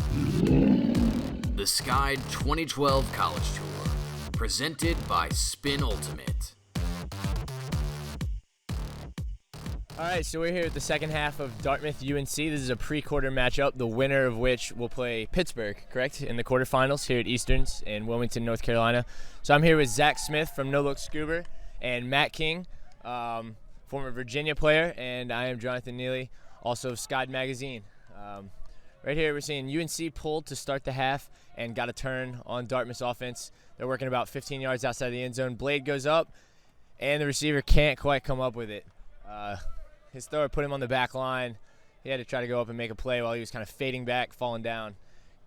The Skyd 2012 College Tour, presented by Spin Ultimate. All right, so we're here at the second half of Dartmouth UNC. This is a pre-quarter matchup, the winner of which will play Pittsburgh, correct, in the quarterfinals here at Easterns in Wilmington, North Carolina. So I'm here with Zach Smith from No Look Scuba and Matt King, former Virginia player, and I am Jonathan Neely, also of Skyd Magazine. Right here we're seeing UNC pulled to start the half and got a turn on Dartmouth's offense. They're working about 15 yards outside the end zone. Blade goes up, and the receiver can't quite come up with it. His thrower put him on the back line. He had to try to go up and make a play while he was kind of fading back, falling down.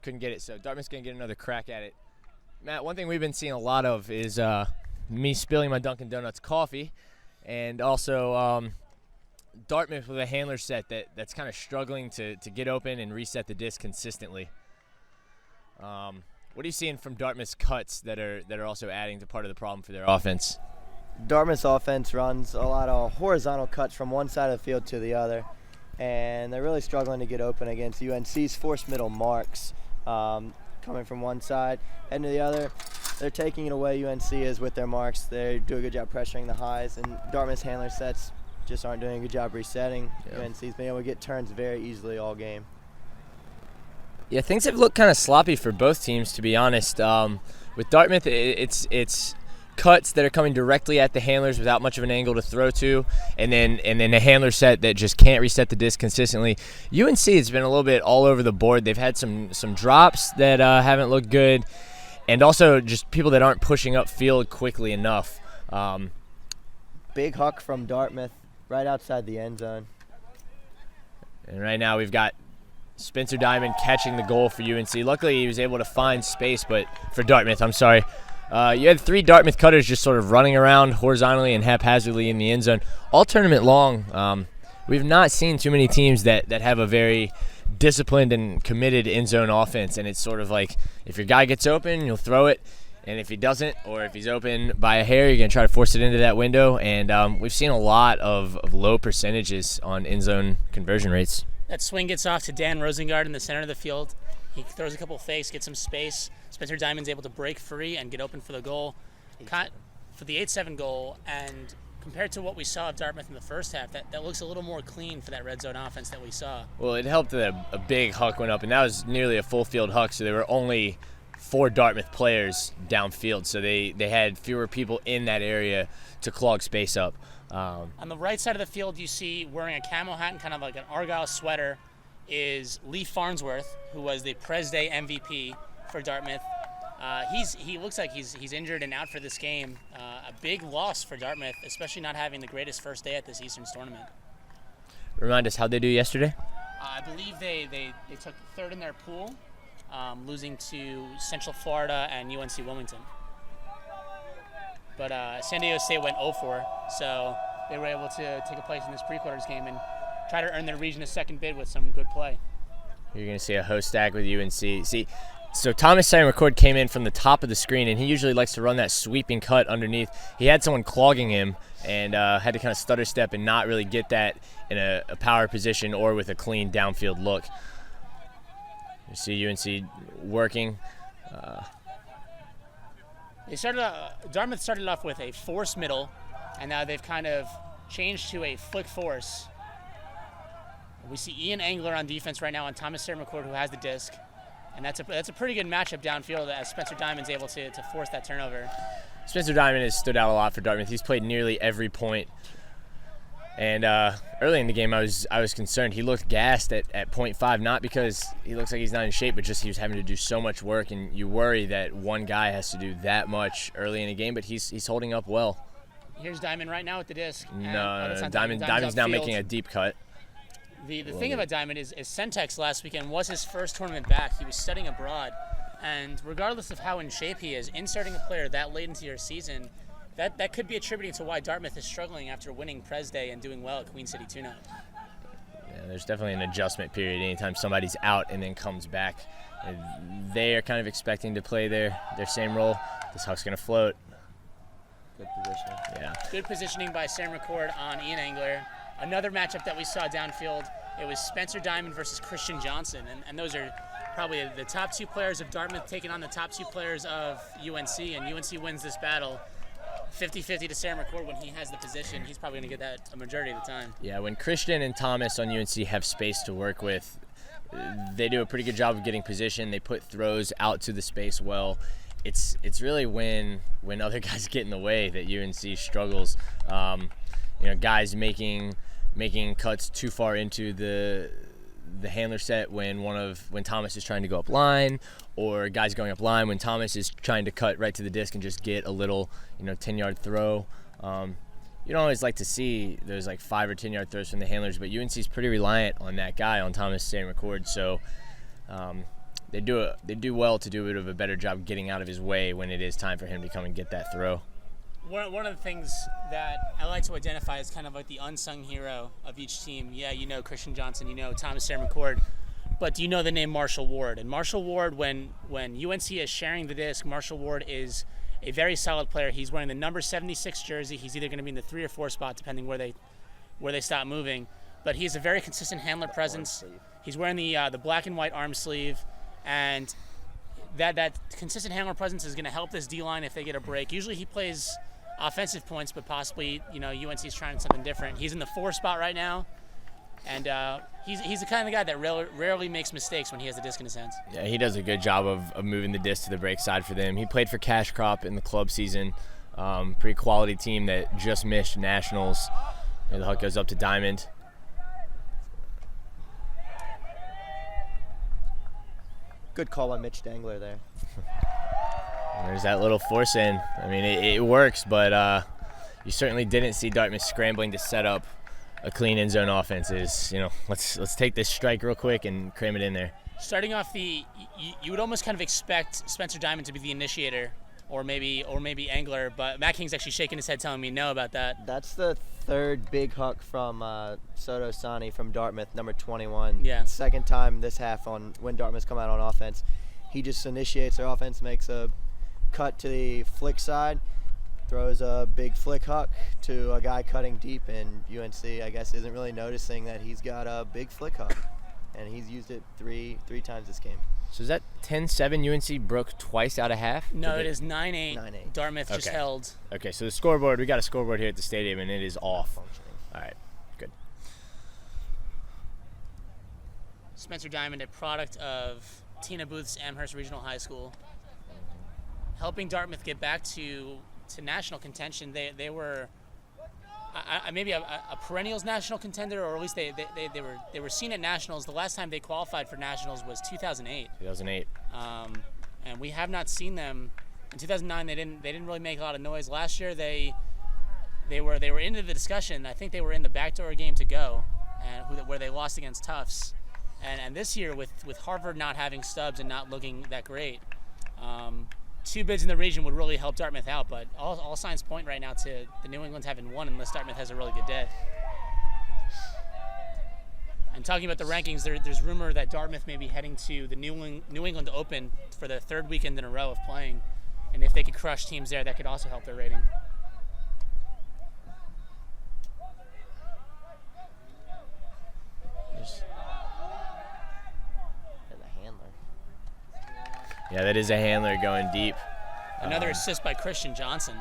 Couldn't get it, so Dartmouth's going to get another crack at it. Matt, one thing we've been seeing a lot of is me spilling my Dunkin' Donuts coffee, and also Dartmouth with a handler set that's kind of struggling to get open and reset the disc consistently. What are you seeing from Dartmouth's cuts that are also adding to part of the problem for their offense? Dartmouth's offense runs a lot of horizontal cuts from one side of the field to the other, and they're really struggling to get open against UNC's forced middle marks coming from one side and to the other. They're taking it away. UNC is with their marks. They do a good job pressuring the highs, and Dartmouth's handler sets just aren't doing a good job resetting. Yeah. UNC's been able to get turns very easily all game. Yeah, things have looked kind of sloppy for both teams, to be honest. With Dartmouth, it's cuts that are coming directly at the handlers without much of an angle to throw to, and then a handler set that just can't reset the disc consistently. UNC has been a little bit all over the board. They've had some drops that haven't looked good, and also just people that aren't pushing up field quickly enough. Big huck from Dartmouth right outside the end zone. And right now we've got Spencer Diamond catching the goal for UNC. Luckily he was able to find space, but for Dartmouth, I'm sorry. You had three Dartmouth cutters just sort of running around horizontally and haphazardly in the end zone all tournament long. We've not seen too many teams that have a very disciplined and committed end zone offense, and it's sort of like if your guy gets open, you'll throw it, and if he doesn't, or if he's open by a hair, you're going to try to force it into that window, and we've seen a lot of low percentages on end zone conversion rates. That swing gets off to Dan Rosengard in the center of the field. He throws a couple fakes, gets some space. Spencer Diamond's able to break free and get open for the goal, for the 8-7 goal. And compared to what we saw of Dartmouth in the first half, that looks a little more clean for that red zone offense that we saw. Well, it helped that a big huck went up, and that was nearly a full field huck, so there were only 4 Dartmouth players downfield, so they had fewer people in that area to clog space up. On the right side of the field, you see wearing a camo hat and kind of like an Argyle sweater is Lee Farnsworth, who was the Pres Day MVP for Dartmouth. He looks like he's injured and out for this game. A big loss for Dartmouth, especially not having the greatest first day at this Easterns tournament. Remind us, how'd they do yesterday? I believe they took third in their pool, losing to Central Florida and UNC Wilmington. But San Diego State went 0-4, so they were able to take a place in this pre-quarters game and try to earn their region a second bid with some good play. You're going to see a host stack with UNC. See, so Thomas Simon-McCord came in from the top of the screen, and he usually likes to run that sweeping cut underneath. He had someone clogging him and had to kind of stutter step and not really get that in a power position or with a clean downfield look. You see UNC working. Dartmouth started off with a force middle, and now they've kind of changed to a flick force. We see Ian Angler on defense right now on Thomas McCord, who has the disc, and that's a pretty good matchup downfield as Spencer Diamond's able to force that turnover. Spencer Diamond has stood out a lot for Dartmouth. He's played nearly every point. And early in the game, I was concerned. He looked gassed at 0.5, not because he looks like he's not in shape, but just he was having to do so much work, and you worry that one guy has to do that much early in a game, but he's holding up well. Here's Diamond right now with the disc. No, Diamond's now making a deep cut. The thing about Diamond is Centex last weekend was his first tournament back. He was studying abroad, and regardless of how in shape he is, inserting a player that late into your season, that could be attributing to why Dartmouth is struggling after winning Pres Day and doing well at Queen City tune-up. Yeah, there's definitely an adjustment period anytime somebody's out and then comes back. And they are kind of expecting to play their same role. This huck's going to float. Good positioning. Yeah. Good positioning by Sam McCord on Ian Angler. Another matchup that we saw downfield, it was Spencer Diamond versus Christian Johnson, and those are probably the top 2 players of Dartmouth taking on the top 2 players of UNC, and UNC wins this battle 50-50 to Sarah McCord. When he has the position, he's probably going to get that a majority of the time. Yeah, when Christian and Thomas on UNC have space to work with, they do a pretty good job of getting position. They put throws out to the space well. It's really when other guys get in the way that UNC struggles. Guys making cuts too far into the handler set when Thomas is trying to go up line, or guys going up line when Thomas is trying to cut right to the disc and just get a little 10-yard throw. You don't always like to see those like 5 or 10-yard throws from the handlers, but UNC is pretty reliant on that guy, on Thomas Sarah McCord. So they do well to do a bit of a better job getting out of his way when it is time for him to come and get that throw. One of the things that I like to identify is kind of like the unsung hero of each team. Yeah, Christian Johnson, Thomas Sarah McCord, but do you know the name Marshall Ward? And Marshall Ward, when UNC is sharing the disc, Marshall Ward is a very solid player. He's wearing the number 76 jersey. He's either going to be in the 3 or 4 spot, depending where they stop moving. But he's a very consistent handler presence. He's wearing the black and white arm sleeve, and that consistent handler presence is going to help this D-line if they get a break. Usually he plays offensive points, but possibly UNC is trying something different. He's in the 4 spot right now, and he's the kind of guy that rarely makes mistakes when he has the disc in his hands. Yeah, he does a good job of moving the disc to the break side for them. He played for Cash Crop in the club season. Pretty quality team that just missed nationals. And the huck goes up to Diamond. Good call by Mitch Dangler there. There's that little force in. I mean, it works, but you certainly didn't see Dartmouth scrambling to set up a clean end zone offense. Let's take this strike real quick and cram it in there. Starting off you would almost kind of expect Spencer Diamond to be the initiator, or maybe Angler, but Matt King's actually shaking his head telling me no about that. That's the 3rd big huck from Soto Sani from Dartmouth, number 21. Yeah. 2nd time this half on when Dartmouth's come out on offense. He just initiates their offense, makes a cut to the flick side, throws a big flick huck to a guy cutting deep, and UNC, I guess, isn't really noticing that he's got a big flick huck, and he's used it three times this game. So is that 10-7 UNC broke twice out of half? No, it is 9-8. 9-8. Dartmouth just held. Okay, so the scoreboard, we got a scoreboard here at the stadium, and it is off. All right, good. Spencer Diamond, a product of Tina Booth's Amherst Regional High School, helping Dartmouth get back to national contention. They were maybe a perennials national contender, or at least they were seen at nationals. The last time they qualified for nationals was 2008. 2008. And we have not seen them. In 2009, they didn't really make a lot of noise. Last year, they were into the discussion. I think they were in the backdoor game to go, and where they lost against Tufts. And this year, with Harvard not having Stubbs and not looking that great, 2 bids in the region would really help Dartmouth out. But all signs point right now to the New England having won, unless Dartmouth has a really good day. And talking about the rankings, there's rumor that Dartmouth may be heading to the New England Open for the 3rd weekend in a row of playing. And if they could crush teams there, that could also help their rating. Yeah, that is a handler going deep. Another assist by Christian Johnson.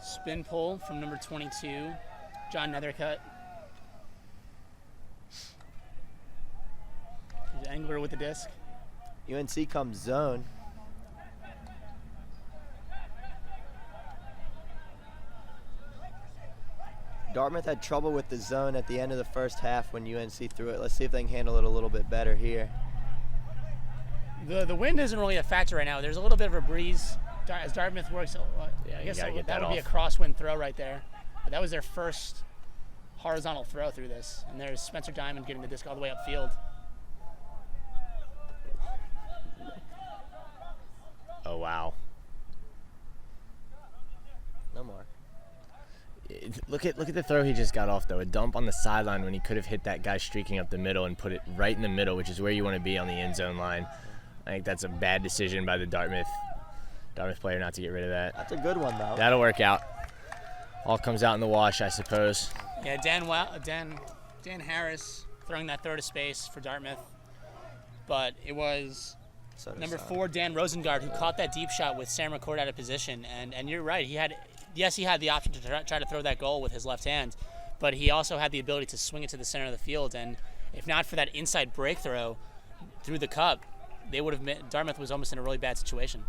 Spin pull from number 22, John Nethercutt. There's Angler with the disc. UNC comes zone. Dartmouth had trouble with the zone at the end of the first half when UNC threw it. Let's see if they can handle it a little bit better here. The wind isn't really a factor right now. There's a little bit of a breeze as Dartmouth works. I guess that would be a crosswind throw right there. But that was their first horizontal throw through this. And there's Spencer Diamond getting the disc all the way upfield. Oh, wow. No more. Look at the throw he just got off, though. A dump on the sideline when he could have hit that guy streaking up the middle and put it right in the middle, which is where you want to be on the end zone line. I think that's a bad decision by the Dartmouth player not to get rid of that. That's a good one, though. That'll work out. all comes out in the wash, I suppose. Yeah, Dan Harris throwing that throw to space for Dartmouth. But it was number 4, Dan Rosengard, who caught that deep shot with Sam McCord out of position. And you're right. He had the option to try to throw that goal with his left hand, but he also had the ability to swing it to the center of the field. And if not for that inside break throw through the cup, Dartmouth was almost in a really bad situation.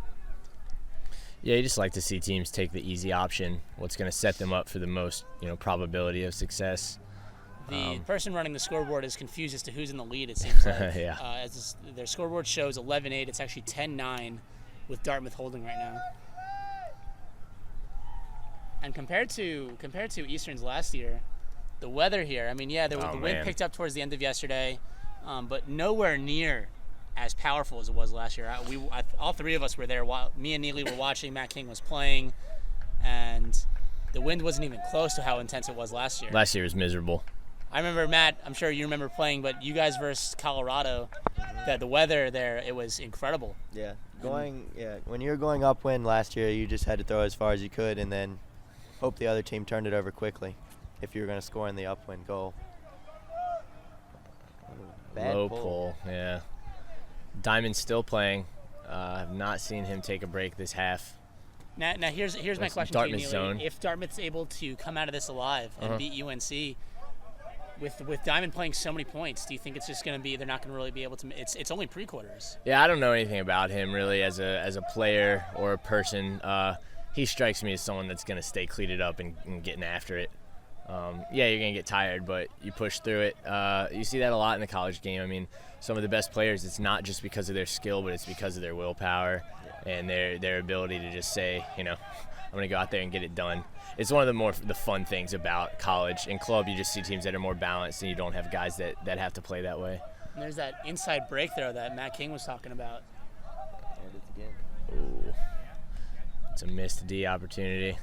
Yeah, you just like to see teams take the easy option, what's going to set them up for the most, probability of success. The person running the scoreboard is confused as to who's in the lead, it seems like. Yeah. Their scoreboard shows 11-8. It's actually 10-9 with Dartmouth holding right now. And compared to Eastern's last year, the weather here, the wind picked up towards the end of yesterday, but nowhere near as powerful as it was last year. All three of us were there. Me and Neely were watching. Matt King was playing, and the wind wasn't even close to how intense it was last year. Last year was miserable. I remember, Matt, I'm sure you remember playing, but you guys versus Colorado, the weather there, it was incredible. Yeah. When you were going upwind last year, you just had to throw as far as you could and then hope the other team turned it over quickly if you were going to score in the upwind goal. Bad Low pull, yeah. Diamond's still playing. I've not seen him take a break this half. Now here's my question to you, Neely. Zone. If Dartmouth's able to come out of this alive and beat UNC, with Diamond playing so many points, do you think it's just going to be they're not going to really be able to? It's only pre-quarters. Yeah, I don't know anything about him really as a player or a person. He strikes me as someone that's going to stay cleated up and getting after it. Yeah, you're going to get tired, but you push through it. You see that a lot in the college game. Some of the best players, it's not just because of their skill, but it's because of their willpower and their ability to just say, I'm going to go out there and get it done. It's one of the fun things about college. In club, you just see teams that are more balanced, and you don't have guys that have to play that way. And there's that inside break throw that Matt King was talking about. And it's again. Ooh. It's a missed D opportunity.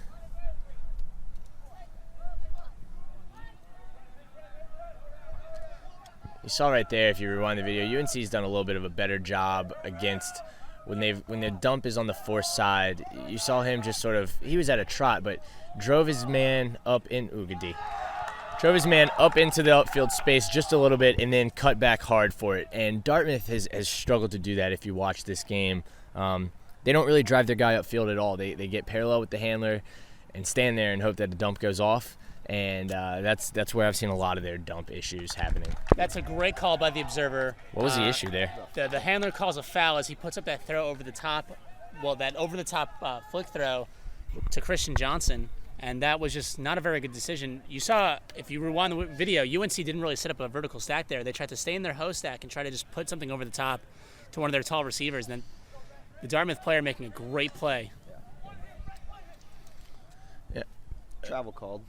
You saw right there, if you rewind the video, UNC's done a little bit of a better job against when the dump is on the force side. You saw him just he was at a trot, but drove his man up into the upfield space just a little bit and then cut back hard for it. And Dartmouth has struggled to do that if you watch this game. They don't really drive their guy upfield at all. They get parallel with the handler and stand there and hope that the dump goes off. And that's where I've seen a lot of their dump issues happening. That's a great call by the observer. What was the issue there? The handler calls a foul as he puts up that throw over the top. Well, that over-the-top flick throw to Christian Johnson, and that was just not a very good decision. You saw, if you rewind the video, UNC didn't really set up a vertical stack there. They tried to stay in their host stack and try to just put something over the top to one of their tall receivers. And then the Dartmouth player making a great play. Yeah. Travel called.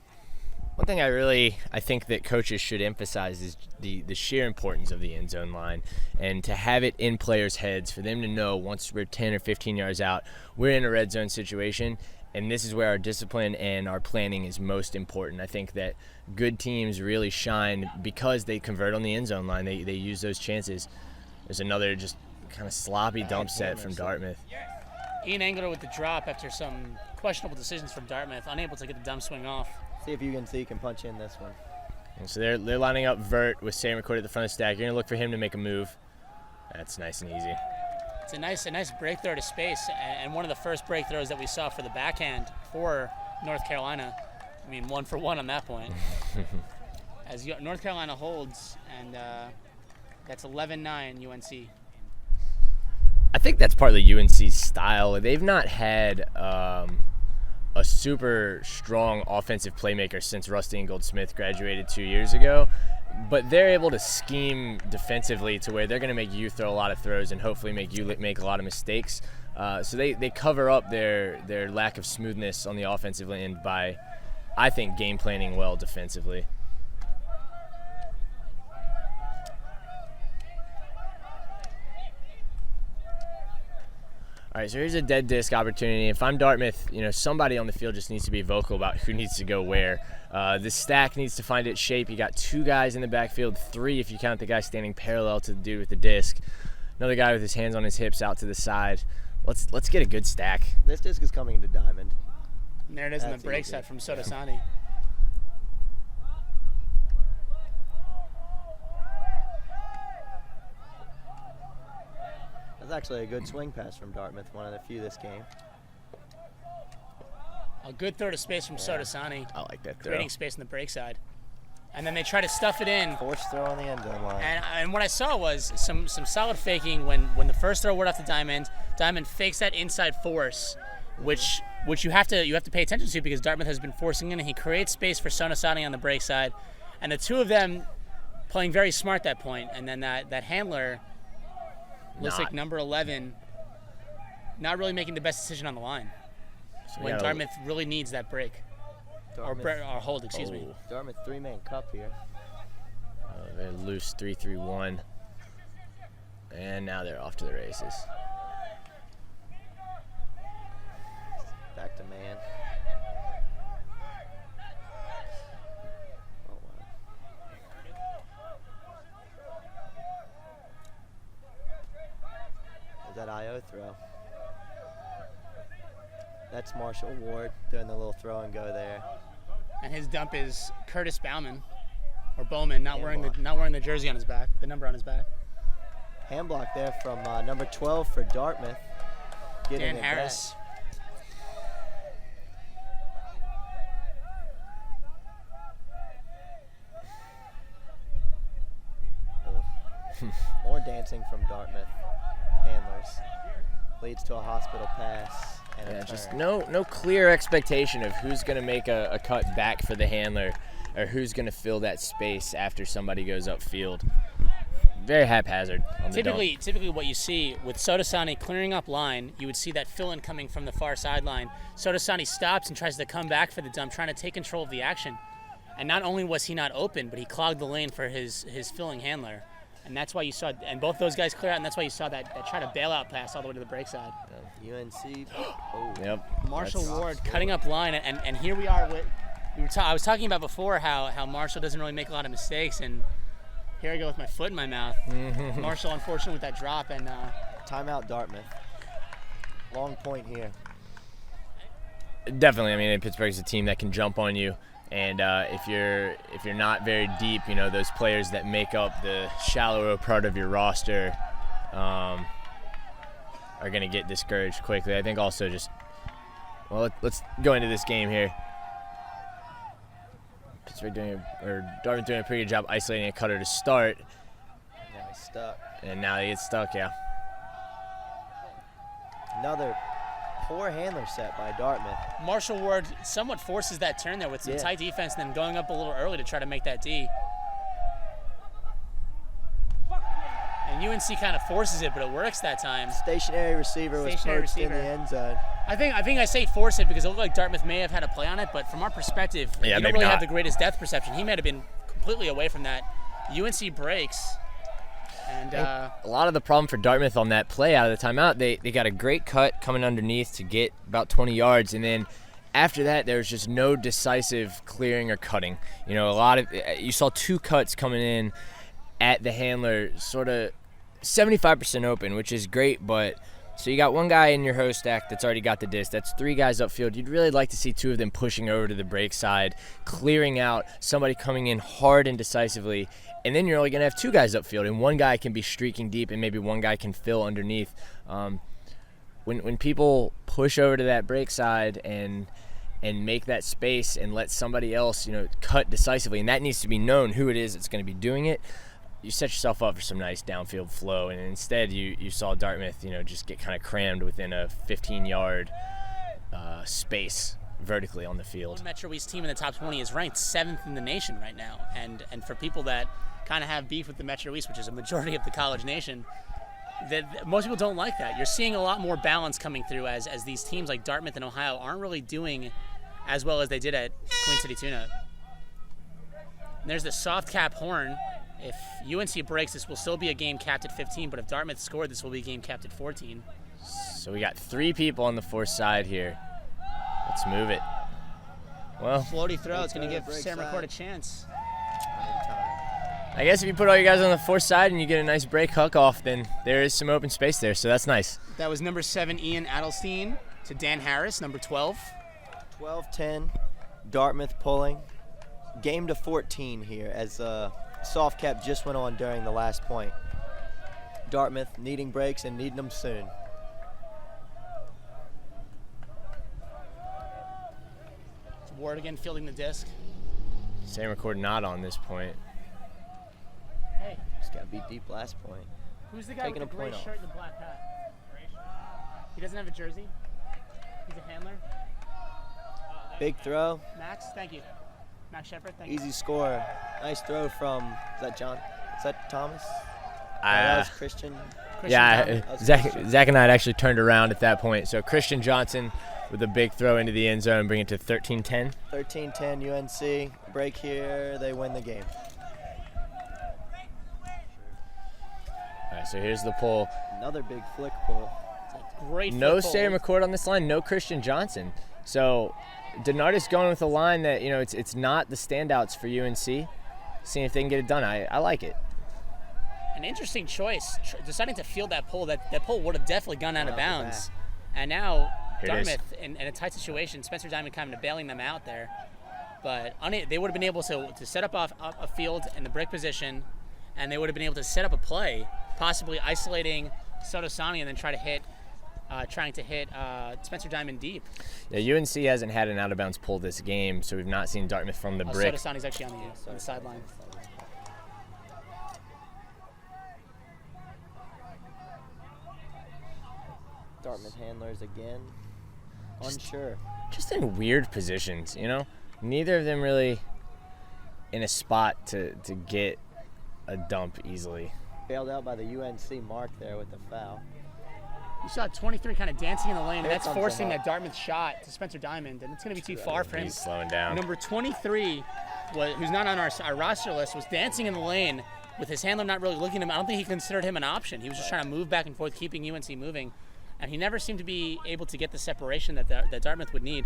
One thing I think that coaches should emphasize is the sheer importance of the end zone line, and to have it in players' heads for them to know once we're 10 or 15 yards out, we're in a red zone situation, and this is where our discipline and our planning is most important. I think that good teams really shine because they convert on the end zone line. They use those chances. There's another just kind of sloppy dump set from Dartmouth. Ian Engler with the drop after some questionable decisions from Dartmouth, unable to get the dump swing off. See if UNC can punch in this one. And so they're lining up vert with Sam McCord at the front of the stack. You're going to look for him to make a move. That's nice and easy. It's a nice break throw to space, and one of the first break throws that we saw for the backhand for North Carolina. 1 for 1 on that point. As North Carolina holds, and that's 11-9 UNC. I think that's partly UNC's style. They've not had a super strong offensive playmaker since Rusty and Goldsmith graduated 2 years ago, but they're able to scheme defensively to where they're going to make you throw a lot of throws and hopefully make you make a lot of mistakes. So they cover up their lack of smoothness on the offensive end by, I think, game planning well defensively. All right, so here's a dead disc opportunity. If I'm Dartmouth, somebody on the field just needs to be vocal about who needs to go where. The stack needs to find its shape. You got 2 guys in the backfield, 3 if you count the guy standing parallel to the dude with the disc. Another guy with his hands on his hips out to the side. Let's get a good stack. This disc is coming to Diamond. And there it is in the That's break easy. set from Sotosani. That's actually a good swing pass from Dartmouth, one of the few this game. A good throw to space from Sotosani, I like that throw. creating space in the break side. And then they try to stuff it in. Forced throw on the end zone line. And what I saw was some solid faking when the first throw went off to Diamond. Diamond fakes that inside force, which you have to pay attention to because Dartmouth has been forcing in, and he creates space for Sotosani on the break side. And the two of them playing very smart that point. And then that handler looks like number 11, not really making the best decision on the line. So When Dartmouth really needs that break. Dartmouth, Or hold, excuse me. Dartmouth 3-man cup here. They're loose 3-3-1. And now they're off to the races. Back to man. Oh, wow. Is that IO throw? That's Marshall Ward doing the little throw and go there. And his dump is Curtis Bowman, or Bowman, not Yeah, wearing block. the jersey on his back, the number on his back. Hand block there from number 12 for Dartmouth. Getting Dan it Harris. back. More dancing from Dartmouth handlers. Leads to a hospital pass and a Yeah, turn. just no clear expectation of who's going to make a cut back for the handler or who's going to fill that space after somebody goes upfield. Very haphazard on the dump. Typically what you see with Sotosani clearing up line, you would see that fill-in coming from the far sideline. Sotosani stops and tries to come back for the dump, trying to take control of the action. And not only was he not open, but he clogged the lane for his filling handler. And that's why you saw, and both those guys clear out, and that's why you saw that try to bailout pass all the way to the break side. UNC. Oh. Yep. Marshall that's- Ward cutting up line, and here we are. I was talking about before how Marshall doesn't really make a lot of mistakes, and here I go with my foot in my mouth. Marshall, unfortunate with that drop, and Timeout Dartmouth. Long point here. Definitely. I mean, Pittsburgh's a team that can jump on you. And if you're not very deep, you know, those players that make up the shallower part of your roster are going to get discouraged quickly. I think also just, well, let's go into this game here. Dartmouth doing a pretty good job isolating a cutter to start, Now he's stuck. and now he gets stuck. Yeah. Another poor handler set by Dartmouth. Marshall Ward somewhat forces that turn there with some Yeah. tight defense and then going up a little early to try to make that D. And UNC kind of forces it, but it works that time. Stationary receiver was Stationary perched in receiver. the end zone. I think I say force it because it looked like Dartmouth may have had a play on it, but from our perspective, Yeah, you don't maybe really not. have the greatest depth perception. He might have been completely away from that. UNC breaks, and A lot of the problem for Dartmouth on that play out of the timeout, they got a great cut coming underneath to get about 20 yards, and then after that there was just no decisive clearing or cutting. You know, you saw two cuts coming in at the handler, sort of 75% open, which is great, but so you got one guy in your host stack that's already got the disc. That's three guys upfield. You'd really like to see two of them pushing over to the break side, clearing out, somebody coming in hard and decisively, and then you're only going to have two guys upfield, and one guy can be streaking deep, and maybe one guy can fill underneath. When people push over to that break side and make that space and let somebody else, you know, cut decisively, and that needs to be known who it is that's going to be doing it, you set yourself up for some nice downfield flow, and instead you saw Dartmouth, you know, just get kind of crammed within a 15-yard space vertically on the field. Metro East team in the top 20 is ranked 7th in the nation right now, and for people that kind of have beef with the Metro East, which is a majority of the college nation, that most people don't like that. You're seeing a lot more balance coming through as these teams like Dartmouth and Ohio aren't really doing as well as they did at Queen City Tuna. And there's the soft cap horn. If UNC breaks, this will still be a game capped at 15, but if Dartmouth scored, this will be a game capped at 14. So we got three people on the fourth side here. Let's move it. Well, Floaty throw, it's going to give break Sam side. McCord a chance. I guess if you put all your guys on the fourth side and you get a nice break hook off, then there is some open space there, so that's nice. That was number 7, Ian Adelstein, to Dan Harris, number 12. 12-10, Dartmouth pulling. Game to 14 here as soft cap just went on during the last point. Dartmouth needing breaks and needing them soon. It's Ward again fielding the disc. Sam McCord not on this point. Hey, Just got to be deep last point. who's the guy Taking with the a gray point shirt and the black hat? He doesn't have a jersey? He's a handler? Big throw, Max, thank you. Max Shepard, thank you. easy score. Nice throw from, is that John? Is that Thomas? That was Christian. Christian Yeah, Thomas. Zach and I had actually turned around at that point. So Christian Johnson with a big throw into the end zone, bring it to 13-10. 13-10 UNC. Break here, they win the game. All right, so here's the pull. Another big flick pull. Great No football. Sam McCord on this line, no Christian Johnson. So Denardis going with a line that, it's not the standouts for UNC. Seeing if they can get it done. I like it. An interesting choice, deciding to field that pull. That pull would have definitely gone out of bounds. And now Here it is. Dartmouth, in a tight situation, Spencer Diamond kind of bailing them out there. But they would have been able to set up a field in the break position, and they would have been able to set up a play, possibly isolating Sotosani and then trying to hit Spencer Diamond deep. Yeah, UNC hasn't had an out-of-bounds pull this game, so we've not seen Dartmouth from the brick. Sotosani's actually on the sideline. Dartmouth handlers again. Unsure. Just in weird positions, Neither of them really in a spot to get a dump easily. Bailed out by the UNC mark there with the foul. You saw 23 kind of dancing in the lane, and Here that's comes the forcing hop. that Dartmouth shot to Spencer Diamond, and it's going to be too far for him. He's slowing down. Number 23, who's not on our roster list, was dancing in the lane with his handler not really looking at him. I don't think he considered him an option. He was just trying to move back and forth, keeping UNC moving, and he never seemed to be able to get the separation that Dartmouth would need.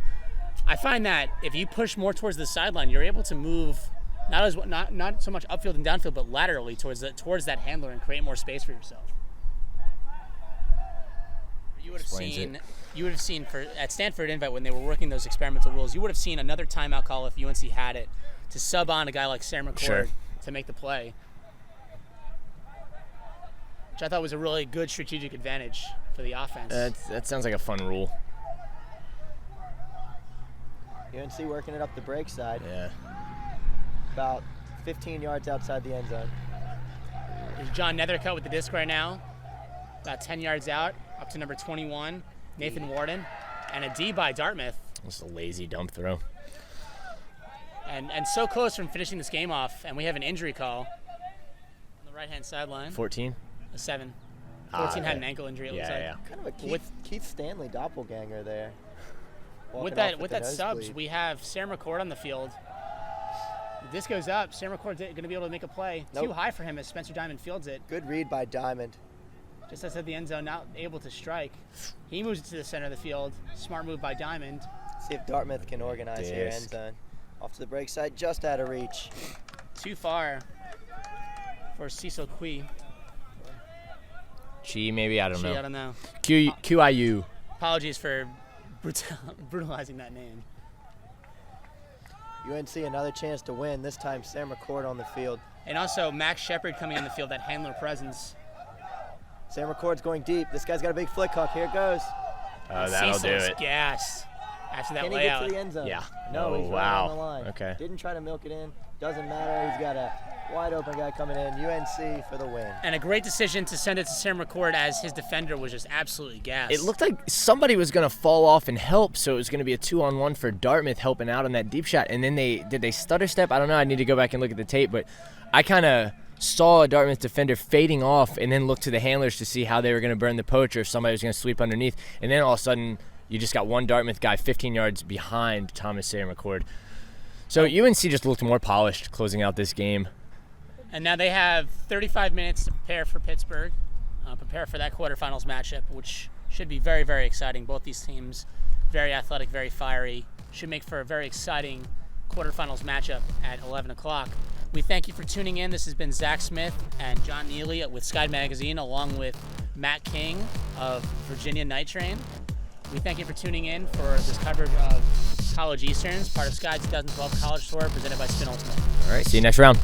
I find that if you push more towards the sideline, you're able to move not so much upfield and downfield, but laterally towards that handler and create more space for yourself. You would have seen at Stanford Invite when they were working those experimental rules, you would have seen another timeout call if UNC had it to sub on a guy like Sam McCord Sure. to make the play, which I thought was a really good strategic advantage for the offense. That sounds like a fun rule. UNC working it up the break side. Yeah. About 15 yards outside the end zone. There's John Nethercutt with the disc right now, about 10 yards out, up to number 21, Nathan Warden, and a D by Dartmouth. Just a lazy dump throw. And so close from finishing this game off, and we have an injury call on the right-hand sideline. 14? A 7. 14 had an ankle injury, it looks like. Yeah. Kind of a Keith Stanley doppelganger there. With Walking off that the subs, nosebleed. we have Sarah McCord on the field. The disc goes up. Sarah McCord going to be able to make a play. Nope. Too high for him as Spencer Diamond fields it. Good read by Diamond. Just outside the end zone, not able to strike. He moves it to the center of the field. Smart move by Diamond. See if Dartmouth can organize here, end Disc. zone. Off to the break side, just out of reach. Too far for Cecil Quee. Chi, maybe? I don't Gee, I know. don't know. QIU. Apologies for brutalizing that name. UNC another chance to win, this time Sam McCord on the field. And also Max Shepard coming in the field, that handler presence. Sam McCord's going deep. This guy's got a big flick hook. Here it goes. That'll Cecil do is it. gassed after that Can he get layout. to the end zone? Yeah. No, Oh, he's right wow. on the line. Okay. Didn't try to milk it in. Doesn't matter. He's got a wide open guy coming in. UNC for the win. And a great decision to send it to Sam McCord as his defender was just absolutely gassed. It looked like somebody was going to fall off and help, so it was going to be a 2-on-1 for Dartmouth helping out on that deep shot. And then did they stutter step? I don't know. I need to go back and look at the tape, but I kind of saw a Dartmouth defender fading off and then looked to the handlers to see how they were going to burn the poach or if somebody was going to sweep underneath. And then all of a sudden, you just got one Dartmouth guy 15 yards behind Thomas Sarah McCord. So UNC just looked more polished closing out this game. And now they have 35 minutes to prepare for Pittsburgh, prepare for that quarterfinals matchup, which should be very, very exciting. Both these teams, very athletic, very fiery, should make for a very exciting quarterfinals matchup at 11 o'clock. We thank you for tuning in. This has been Zach Smith and John Neely with Sky Magazine, along with Matt King of Virginia Night Train. We thank you for tuning in for this coverage of College Easterns, part of Sky 2012 College Tour, presented by Spin Ultimate. All right, see you next round.